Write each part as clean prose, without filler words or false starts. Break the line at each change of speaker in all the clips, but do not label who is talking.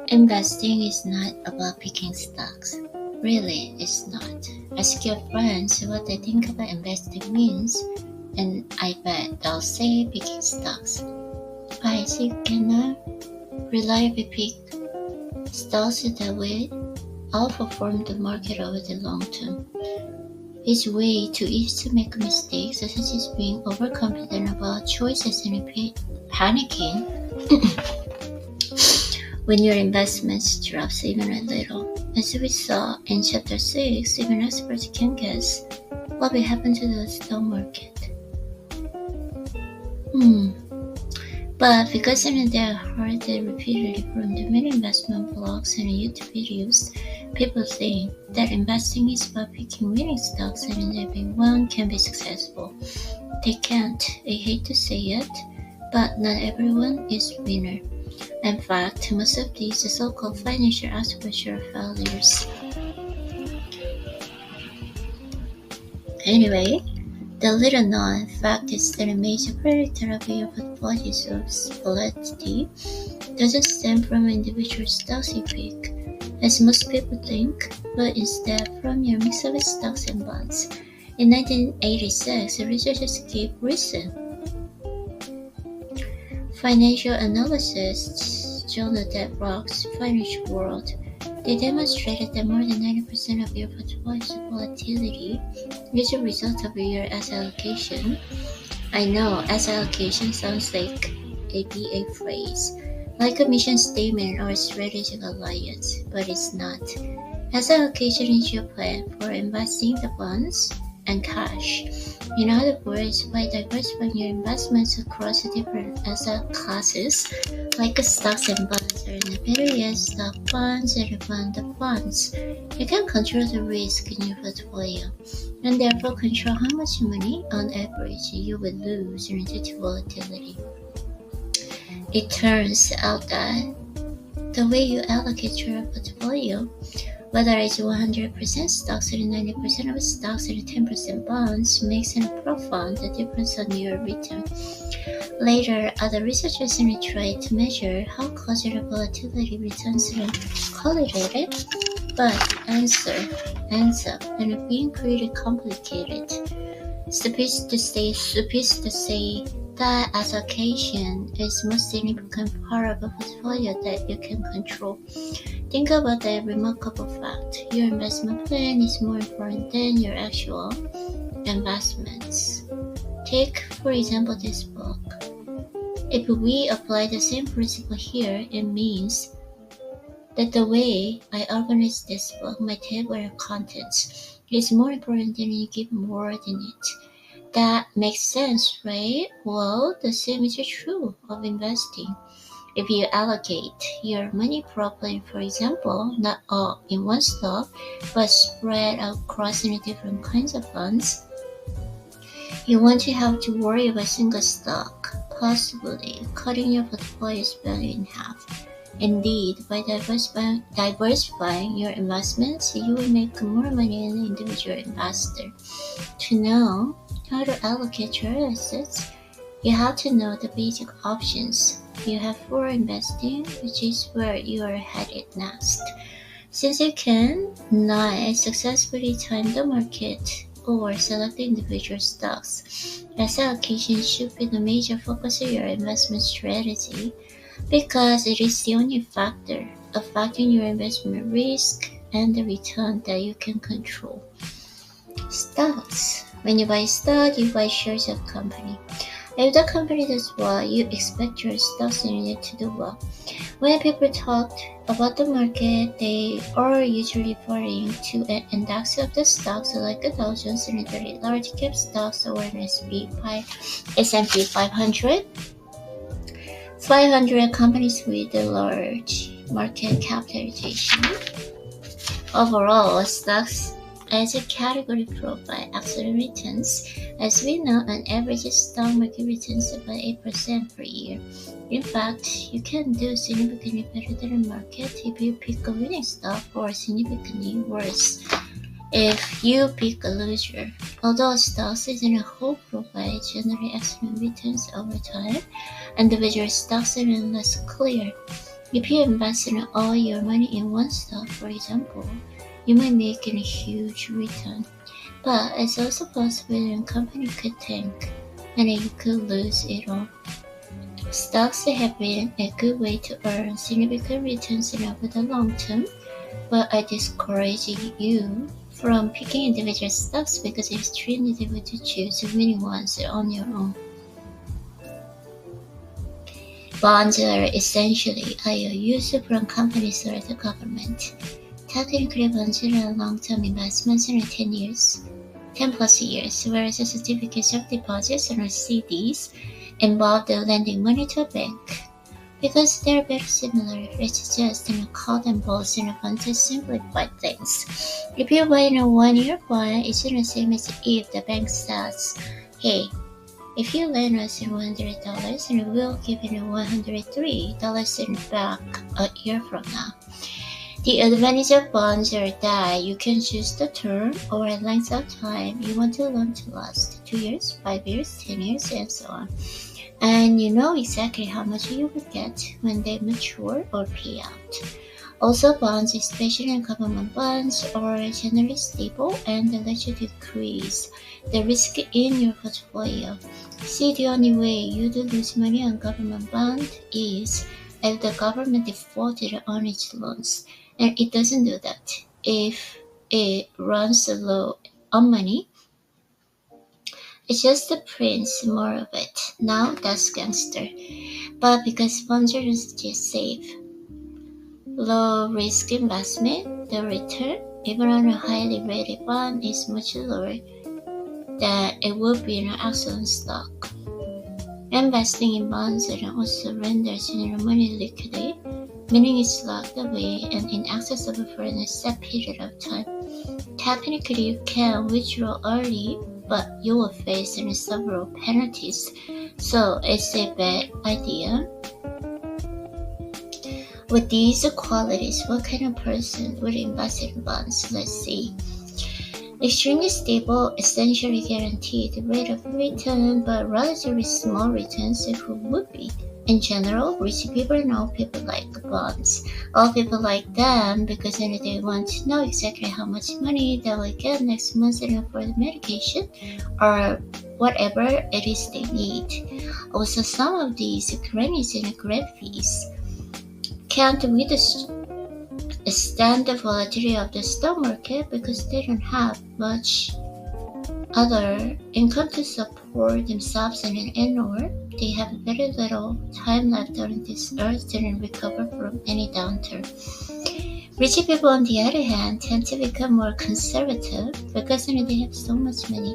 Investing is not about picking stocks. Really, it's not. Ask your friends what they think about investing means, and I bet they'll say picking stocks. But you cannot reliably pick stocks that will outperform the market over the long term. It's way too easy to make mistakes, such as being overconfident about choices and panicking when your investments drops even a little. As we saw in Chapter 6, even experts can guess what will happen to the stock market. But because they are heard repeatedly from the many investment blogs and YouTube videos, people think that investing is about picking winning stocks and everyone can be successful. They can't. I hate to say it, but not everyone is a winner. In fact, most of these so-called financial experts are failures. Anyway, the little-known fact is that a major predictor of your portfolio's volatility doesn't stem from individual stocks you pick, as most people think, but instead from your mix of stocks and bonds. In 1986, researchers gave recent financial analysis journal that rocks financial world. They demonstrated that more than 90% of your portfolio's volatility is a result of your asset allocation. I know asset allocation sounds like a BA phrase, like a mission statement or a strategic alliance, but it's not. Asset allocation is your plan for investing the funds and cash. In other words, by diversifying your investments across different asset classes, like stocks and bonds, or in better yet, stock funds and fund funds, you can control the risk in your portfolio, and therefore control how much money, on average, you will lose due to volatility. It turns out that the way you allocate your portfolio, whether it's 100% stocks or 90% of stocks or 10% bonds, makes a profound difference on your return. Later, other researchers tried to measure how causal volatility returns are correlated, but the answer ends up being pretty complicated. Suffice to say that allocation is the most significant part of a portfolio that you can control. Think about that remarkable fact. Your investment plan is more important than your actual investments. Take, for example, this book. If we apply the same principle here, it means that the way I organize this book, my table of contents, is more important than any given word in it. That makes sense, right? Well, the same is true of investing. If you allocate your money properly, for example, not all in one stock, but spread across different kinds of funds, you won't have to worry about a single stock, possibly cutting your portfolio's value in half. Indeed, by diversifying your investments, you will make more money than an individual investor. To know how to allocate your assets, you have to know the basic options you have for investing, which is where you are headed next. Since you can not successfully time the market or select individual stocks, asset allocation should be the major focus of your investment strategy because it is the only factor affecting your investment risk and the return that you can control. Stocks. When you buy stock, you buy shares of a company. If the company does well, you expect your stocks unit to do well. When people talk about the market, they are usually referring to an index of the stocks like the Dow Jones and the large cap stocks or an S&P 500. 500 companies with a large market capitalization. Overall, stocks as a category provide excellent returns. As we know, an average stock market returns about 8% per year. In fact, you can do significantly better than the market if you pick a winning stock, or significantly worse if you pick a loser. Although stocks in a whole provide generally excellent returns over time, individual stocks are less clear. If you invest in all your money in one stock, for example, you might make a huge return. But it's also possible that a company could tank and you could lose it all. Stocks have been a good way to earn significant returns over the long term, but I discourage you from picking individual stocks because it's extremely difficult to choose winning ones on your own. Bonds are essentially IOUs from companies or the government. Technically, bonds are long-term investments in 10 plus years, whereas certificates of deposits or CDs involve lending money to a bank. Because they're very similar, it's just call them bonds and bonds to simplify things. If you buy a 1-year bond, it's the same as if the bank says, hey, if you lend us $100 and we'll give you $103 back a year from now. The advantage of bonds are that you can choose the term or length of time you want the loan to last, 2 years, 5 years, 10 years, and so on. And you know exactly how much you will get when they mature or pay out. Also, bonds, especially government bonds, are generally stable and let you decrease the risk in your portfolio. See, the only way you'd lose money on government bond is if the government defaulted on its loans, and it doesn't do that. If it runs low on money, it just prints more of it. Now that's gangster. But because bonds are just safe, low risk investment, the return, even on a highly rated bond, is much lower than it would be in an excellent stock. Investing in bonds also renders your money liquid, meaning it's locked away and inaccessible for a set period of time. Technically, you can withdraw early, but you will face several penalties, so it's a bad idea. With these qualities, what kind of person would invest in bonds? Let's see. Extremely stable, essentially guaranteed rate of return, but relatively small returns who would be. In general, rich people know people like bonds. All people like them because they want to know exactly how much money they will get next month for the medication or whatever it is they need. Also, some of these grannies and grandpies can't withstand the volatility of the stock market because they don't have much other income to support themselves and/or they have very little time left on this earth to recover from any downturn. Rich people, on the other hand, tend to become more conservative because they have so much money.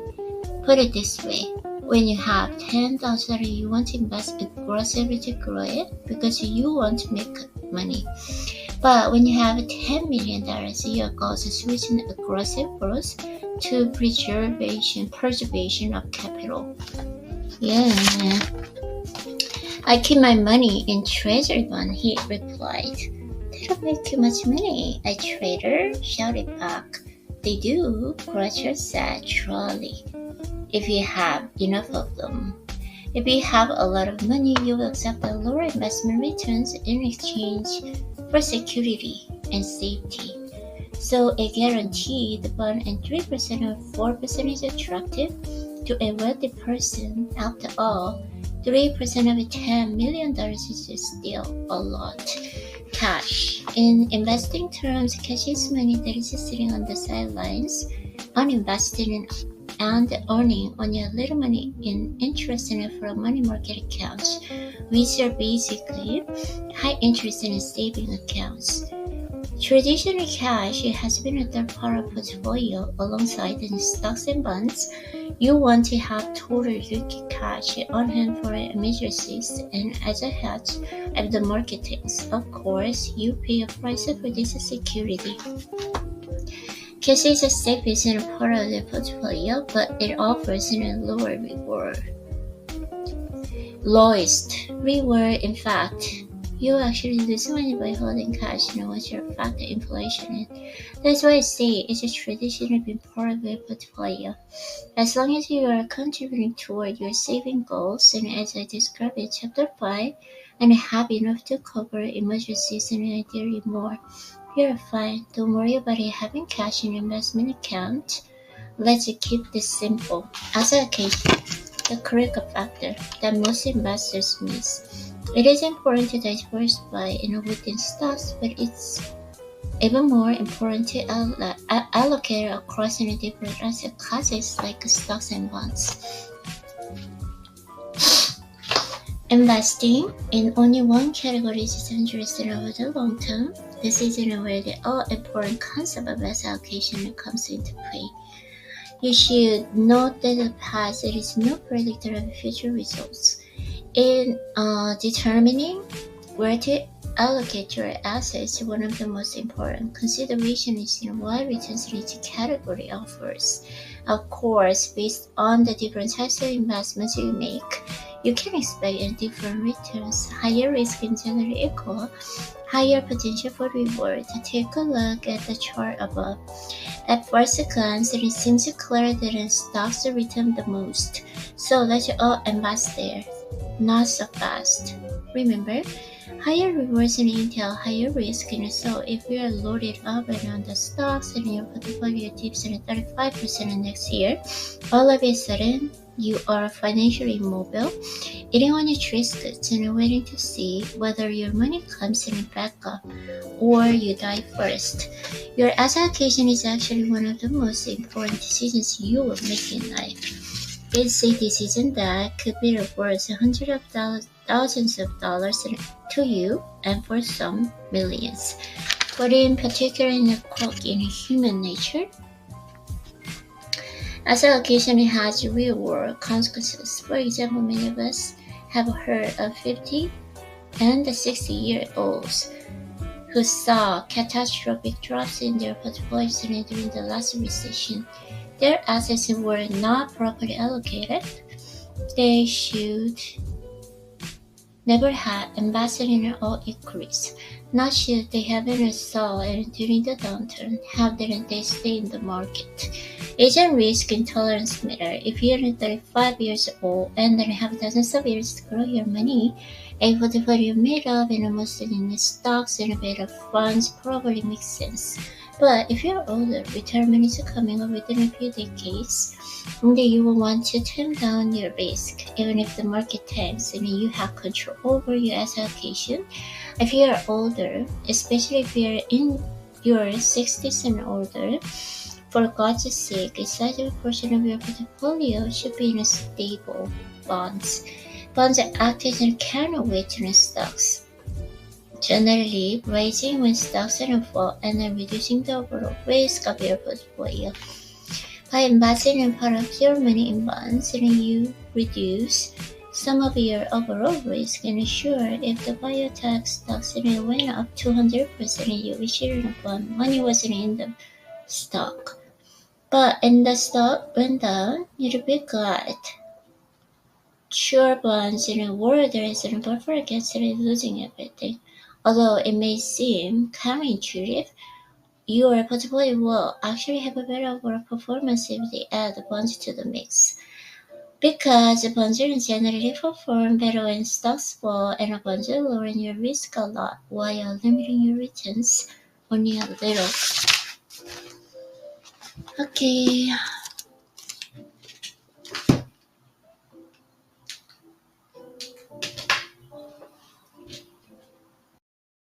Put it this way, when you have $10, you want to invest aggressively to grow it because you want to make money. But when you have $10 million, your goal is switching aggressive growth to preservation of capital. Yeah. I keep my money in treasury bond, he replied. They don't make too much money, a trader shouted back. They do, Crutcher said shortly, if you have enough of them. If you have a lot of money, you will accept the lower investment returns in exchange for security and safety. So a guaranteed bond and 3% or 4% is attractive to a wealthy person. After all, 3% of $10 million is still a lot. Cash. In investing terms, cash is money that is sitting on the sidelines, uninvested and earning only a little money in interest from money market accounts, which are basically high interest in saving accounts. Traditional cash has been a third part of portfolio alongside the stocks and bonds. You want to have total liquid cash on hand for emergencies and as a hedge of the market tanks. Of course, you pay a price for this security. Cash is the safest part of the portfolio, but it offers a lower reward. Lowest reward, in fact. You actually lose money by holding cash once you factor inflation in. That's why I say it's a traditionally been part of your portfolio. As long as you are contributing toward your saving goals, and as I described in Chapter 5, and have enough to cover emergencies and ideally more, you're fine. Don't worry about it having cash in your investment account. Let's keep this simple. As a case, the critical factor that most investors miss. It is important to diversify within stocks, but it's even more important to allocate across different asset classes like stocks and bonds. Investing in only one category is dangerous over the long term. This is where the all-important concept of asset allocation comes into play. You should note that the past is no predictor of future results. In determining where to allocate your assets, one of the most important considerations is what returns each category offers. Of course, based on the different types of investments you make, you can expect different returns. Higher risk can generally equal higher potential for reward. Take a look at the chart above. At first glance, it seems clear that stocks return the most, so let's all invest there. Not so fast. Remember, higher rewards entail higher risk, and so if you are loaded up on the stocks and your portfolio dips 35% next year, all of a sudden you are financially immobile, eating on your risks and waiting to see whether your money comes in back up or you die first. Your asset allocation is actually one of the most important decisions you will make in life. It's a decision that could be worth hundreds of thousands of dollars to you, and for some, millions. But in particular, in a quirk in human nature, asset allocation has real-world consequences. For example, many of us have heard of 50 and 60-year-olds who saw catastrophic drops in their portfolios during the last recession. Their assets were not properly allocated. They should never have invested in all equities. Not should they have been sold during the downturn. How didn't they stay in the market? Age and risk intolerance matter. If you're 35 years old and then have dozens of years to grow your money, a portfolio made up and mostly in stocks and a bit of funds probably makes sense. But if you're older, retirement is coming up within a few decades, then you will want to trim down your risk, even if the market tanks and you have control over your asset allocation. If you are older, especially if you are in your 60s and older, for God's sake, a sizable portion of your portfolio should be in stable bonds. Bonds act as a counterweight to stocks, generally rising when stocks fall and then reducing the overall risk of your portfolio. By investing in part of your money in bonds, you reduce some of your overall risk, and sure, if the biotech stocks went up 200%, you wish your money wasn't in the stock. But when the stock went down, you'd be glad. Sure, bonds were there as a buffer against losing everything. Although it may seem counterintuitive, your portfolio will actually have a better overall performance if they add bonds to the mix. Because bonds generally perform better when stocks fall, and bonds lower your risk a lot while limiting your returns only a little. Okay.